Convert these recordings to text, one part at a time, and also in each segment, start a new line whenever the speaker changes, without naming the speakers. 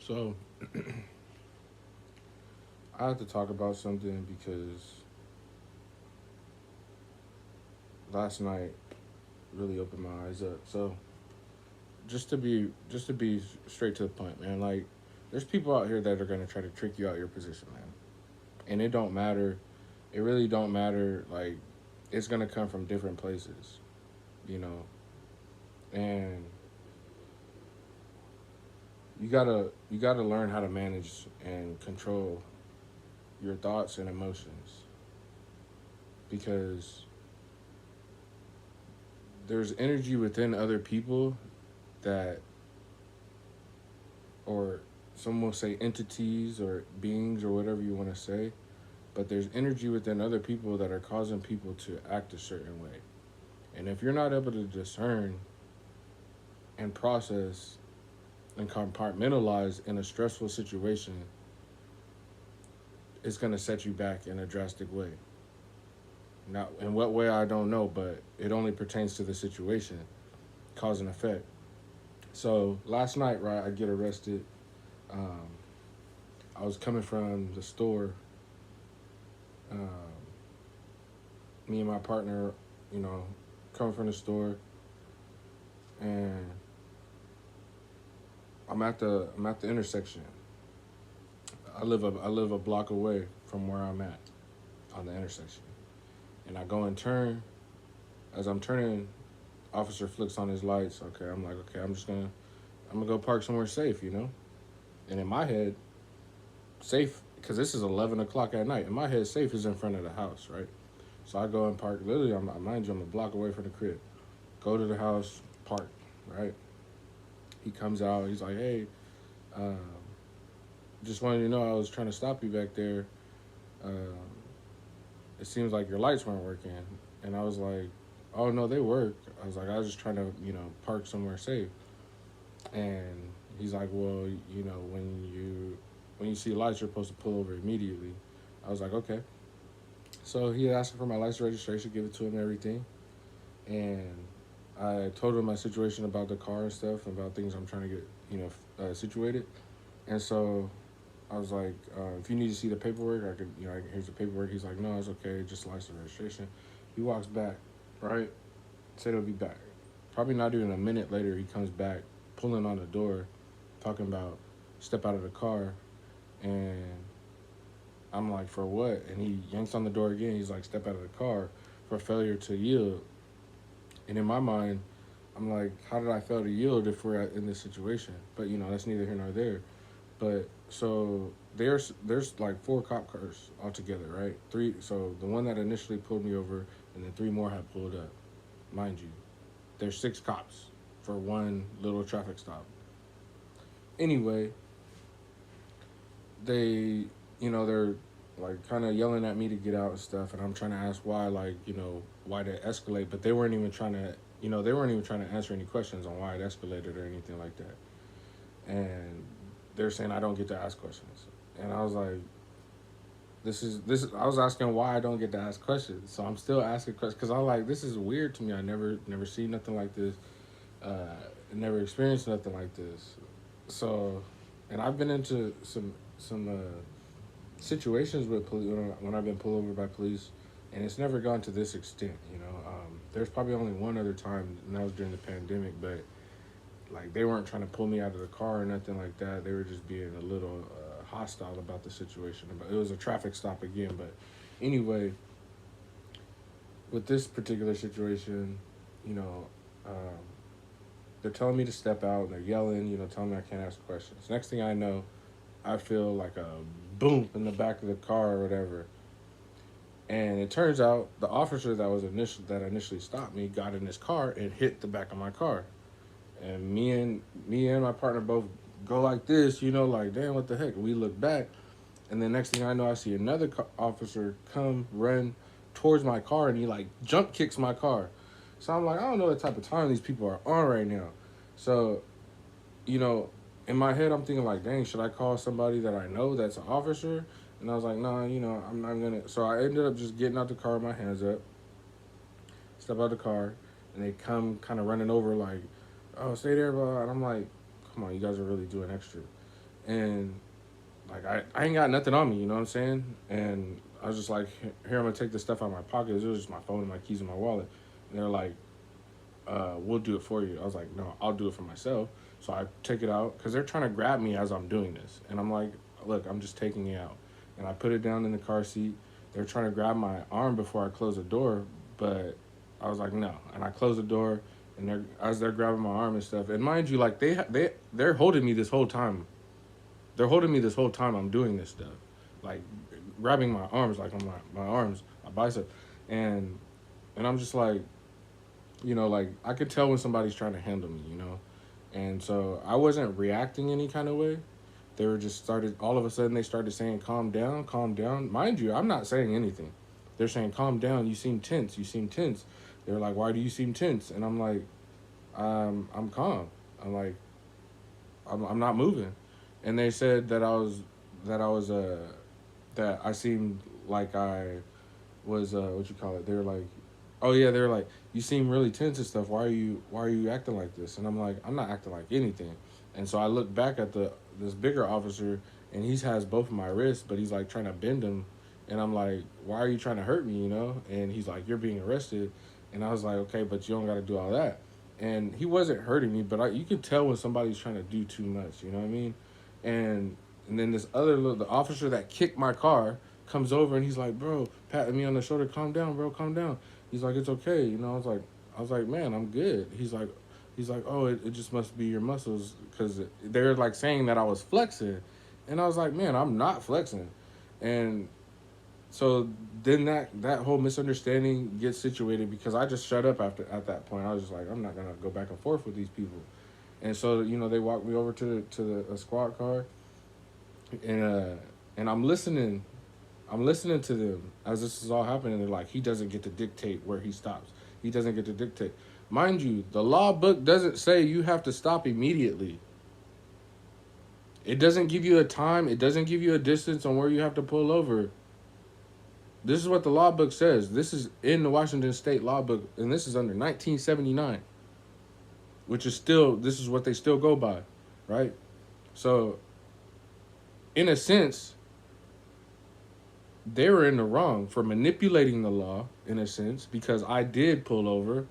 So I have to talk about something because last night really opened my eyes up. So just to be straight to the point, man. Like, there's people out here that are gonna try to trick you out your position, man. And it don't matter. It really don't matter. Like, it's gonna come from different places, you know. And you gotta learn how to manage and control your thoughts and emotions because there's energy within other people that, or some will say entities or beings or whatever you want to say, but there's energy within other people that are causing people to act a certain way. And if you're not able to discern and process and compartmentalize in a stressful situation, it's going to set you back in a drastic way. Now, in what way, I don't know, but it only pertains to the situation, cause and effect. So last night, right, I get arrested. Um, I was coming from the store. Um, Me and my partner, you know, coming from the store, and I'm at the intersection. I live a block away from where I'm at on the intersection, and I go and turn. As I'm turning, officer flicks on his lights. Okay, I'm like, okay, I'm gonna go park somewhere safe, you know. And in my head, safe, because this is 11 o'clock at night. In my head, safe is in front of the house, right? So I go and park. Literally, mind you, I'm a block away from the crib. Go to the house, park, right? He comes out. He's like, hey, um, just wanted you to know I was trying to stop you back there. Um, it seems like your lights weren't working. And I was like, oh, no, they work. I was like, I was just trying to, park somewhere safe. And he's like, well, when you see lights, you're supposed to pull over immediately. I was like, okay. So he asked for my license registration, give it to him, and everything. And I told him my situation about the car and stuff, about things I'm trying to get, situated. And so I was like, if you need to see the paperwork, here's the paperwork. He's like, no, it's okay, just license registration. He walks back, right? Said he'll be back. Probably not even a minute later, he comes back, pulling on the door, talking about step out of the car. And I'm like, for what? And he yanks on the door again. He's like, step out of the car for failure to yield. And in my mind, I'm like, how did I fail to yield if we're in this situation? But that's neither here nor there. But so there's like four cop cars altogether, right? Three. So the one that initially pulled me over, and then three more have pulled up. Mind you, there's six cops for one little traffic stop. Anyway, they, they're like kind of yelling at me to get out and stuff, and I'm trying to ask why, like, why they escalate, but they weren't even trying to, they weren't even trying to answer any questions on why it escalated or anything like that. And they're saying I don't get to ask questions, and I was like, this is. I was asking why I don't get to ask questions, so I'm still asking questions because I'm like, this is weird to me. I never seen nothing like this. Never experienced nothing like this. So, and I've been into some situations with police when I've been pulled over by police, and it's never gone to this extent. There's probably only one other time, and that was during the pandemic. But like, they weren't trying to pull me out of the car or nothing like that. They were just being a little hostile about the situation. But it was a traffic stop again. But anyway, with this particular situation, you know, um, they're telling me to step out, and they're yelling, telling me I can't ask questions. Next thing I know, I feel like a boom in the back of the car or whatever. And it turns out the officer that initially stopped me got in his car and hit the back of my car. And me and my partner both go like this, like, damn, what the heck? We look back, and then next thing I know, I see another officer come run towards my car, and he like jump kicks my car. So I'm like, I don't know what type of time these people are on right now. So, you know, in my head, I'm thinking like, dang, should I call somebody that I know that's an officer? And I was like, nah, I'm not gonna. So I ended up just getting out the car with my hands up, step out the car, and they come kind of running over like, oh, stay there, bro. And I'm like, come on, you guys are really doing extra. and like I ain't got nothing on me, you know what I'm saying? And I was just like, here, I'm gonna take the stuff out of my pocket. It was just my phone and my keys and my wallet. And they're like, we'll do it for you. I was like, no, I'll do it for myself. So I take it out because they're trying to grab me as I'm doing this, and I'm like, look, I'm just taking it out, and I put it down in the car seat. They're trying to grab my arm before I close the door, but I was like, no, and I close the door, and they're grabbing my arm and stuff. And mind you, like they're holding me this whole time. They're holding me this whole time I'm doing this stuff, like grabbing my arms, like on my arms, my bicep, and I'm just like, like I could tell when somebody's trying to handle me, and so I wasn't reacting any kind of way. They were just started all of a sudden they started saying calm down, calm down. Mind you, I'm not saying anything. They're saying calm down. You seem tense. You seem tense. They're like, why do you seem tense? And I'm like, I'm calm. I'm like, I'm not moving. And they said that that I seemed like I was what you call it. They were like, oh yeah, they were like, you seem really tense and stuff. Why are you acting like this? And I'm like, I'm not acting like anything. And so I look back at this bigger officer, and he has both of my wrists, but he's like trying to bend them, and I'm like, why are you trying to hurt me? And he's like, you're being arrested, and I was like, okay, but you don't got to do all that. And he wasn't hurting me, but you can tell when somebody's trying to do too much. You know what I mean? And then the officer that kicked my car comes over, and he's like, bro, patting me on the shoulder, calm down, bro, calm down. He's like, it's okay. I was like, man, I'm good. He's like, oh, it just must be your muscles, because they're like saying that I was flexing, and I was like, man, I'm not flexing. And so then that whole misunderstanding gets situated, because I just shut up at that point. I was just like, I'm not gonna go back and forth with these people. And so they walked me over to a squad car, and I'm listening. I'm listening to them as this is all happening. They're like, he doesn't get to dictate where he stops. He doesn't get to dictate. Mind you, the law book doesn't say you have to stop immediately. It doesn't give you a time. It doesn't give you a distance on where you have to pull over. This is what the law book says. This is in the Washington State law book, and this is under 1979, which is this is what they still go by, right? So, in a sense, they were in the wrong for manipulating the law, in a sense, because I did pull over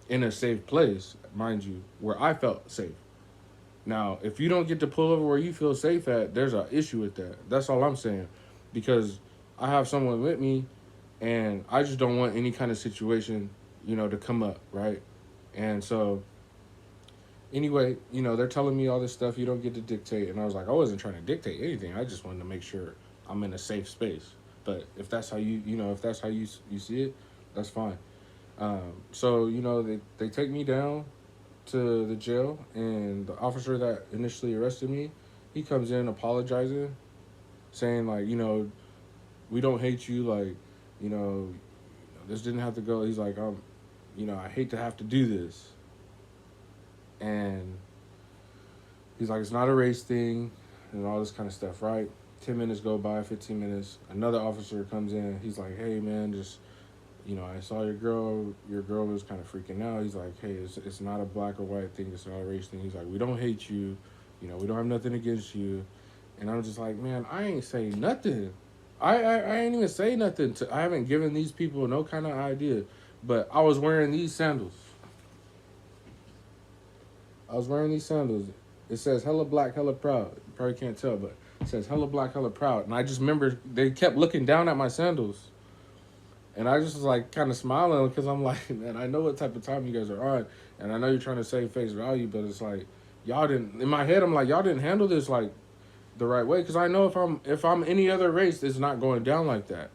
in a safe place, mind you, where I felt safe. Now, if you don't get to pull over where you feel safe at, there's an issue with that. That's all I'm saying. Because I have someone with me, and I just don't want any kind of situation, to come up, right? And so, anyway, they're telling me all this stuff. You don't get to dictate. And I was like, I wasn't trying to dictate anything. I just wanted to make sure I'm in a safe space. But if that's how if that's how you see it, that's fine. So, they take me down to the jail, and the officer that initially arrested me, he comes in apologizing, saying like, we don't hate you, like, this didn't have to go. He's like, I hate to have to do this. And he's like, it's not a race thing and all this kind of stuff, right? 10 minutes go by, 15 minutes. Another officer comes in. He's like, hey, man, just, I saw your girl. Your girl was kind of freaking out. He's like, hey, it's not a black or white thing. It's not a race thing. He's like, we don't hate you. We don't have nothing against you. And I'm just like, man, I ain't saying nothing. I ain't even say nothing. I haven't given these people no kind of idea. But I was wearing these sandals. It says hella black, hella proud. You probably can't tell, but it says hella black, hella proud. And I just remember they kept looking down at my sandals. And I just was like kind of smiling, because I'm like, man, I know what type of time you guys are on. And I know you're trying to save face value, but it's like, y'all didn't, in my head, I'm like, y'all didn't handle this like the right way. Because I know if I'm any other race, it's not going down like that.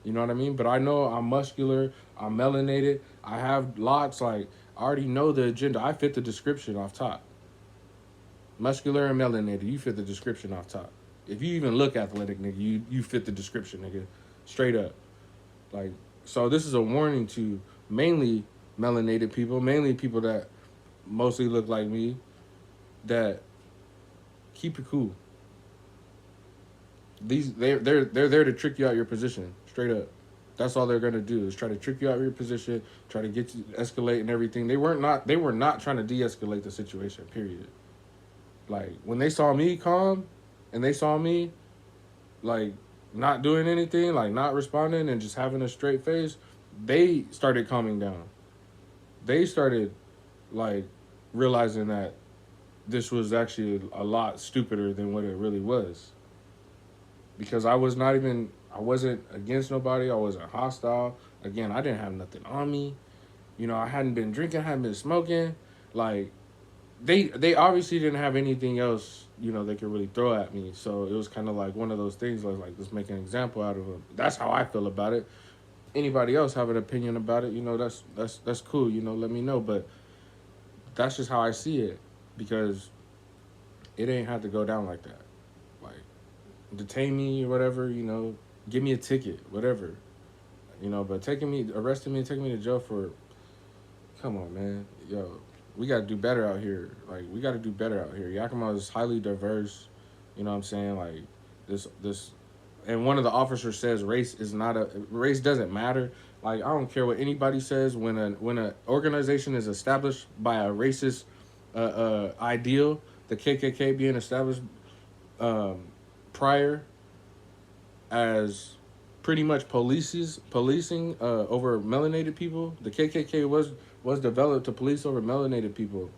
You know what I mean? But I know I'm muscular, I'm melanated, I have lots, like, I already know the agenda. I fit the description off top. Muscular and melanated, you fit the description off top. If you even look athletic, nigga, you fit the description, nigga. Straight up. Like, so this is a warning to mainly melanated people, mainly people that mostly look like me, that keep it cool. They're there to trick you out your position, straight up. That's all they're gonna do, is try to trick you out of your position, try to get you to escalate and everything. They were not trying to de-escalate the situation, period. Like, when they saw me calm, and they saw me like not doing anything, like not responding and just having a straight face, they started calming down. They started like realizing that this was actually a lot stupider than what it really was. Because I wasn't against nobody, I wasn't hostile. Again, I didn't have nothing on me. You know, I hadn't been drinking, hadn't been smoking. Like they obviously didn't have anything else, you know, they could really throw at me. So it was kind of like one of those things like let's make an example out of him. That's how I feel about it. Anybody else have an opinion about it, you know, that's cool, you know, let me know. But that's just how I see it, because it ain't have to go down like that. Like detain me or whatever, you know, give me a ticket, whatever. You know, but arresting me, taking me to jail for, come on, man, yo, we got to do better out here. Like we got to do better out here. Yakima is highly diverse. You know what I'm saying? Like this, and one of the officers says race doesn't matter. Like I don't care what anybody says when a organization is established by a racist ideal, the KKK being established um, prior as pretty much policing over melanated people. The KKK was developed to police over melanated people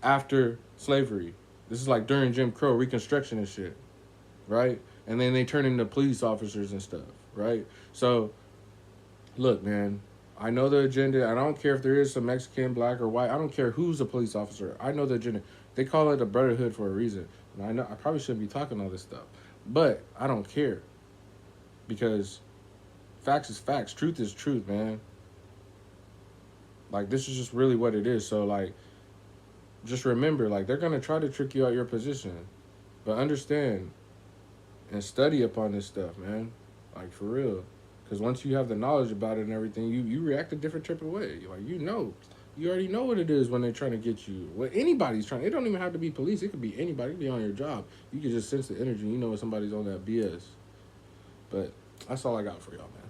after slavery. This is like during Jim Crow, Reconstruction and shit, right? And then they turn into police officers and stuff, right? So, look, man, I know the agenda. I don't care if there is some Mexican, black, or white. I don't care who's a police officer. I know the agenda. They call it a brotherhood for a reason. And I know I probably shouldn't be talking all this stuff, but I don't care, because facts is facts. Truth is truth, man. Like, this is just really what it is. So, like, just remember, like, they're going to try to trick you out your position. But understand and study upon this stuff, man. Like, for real. Because once you have the knowledge about it and everything, you react a different type of way. Like, you know. You already know what it is when they're trying to get you. What anybody's trying. It don't even have to be police. It could be anybody. It could be on your job. You can just sense the energy. You know when somebody's on that BS. But that's all I got for y'all, man.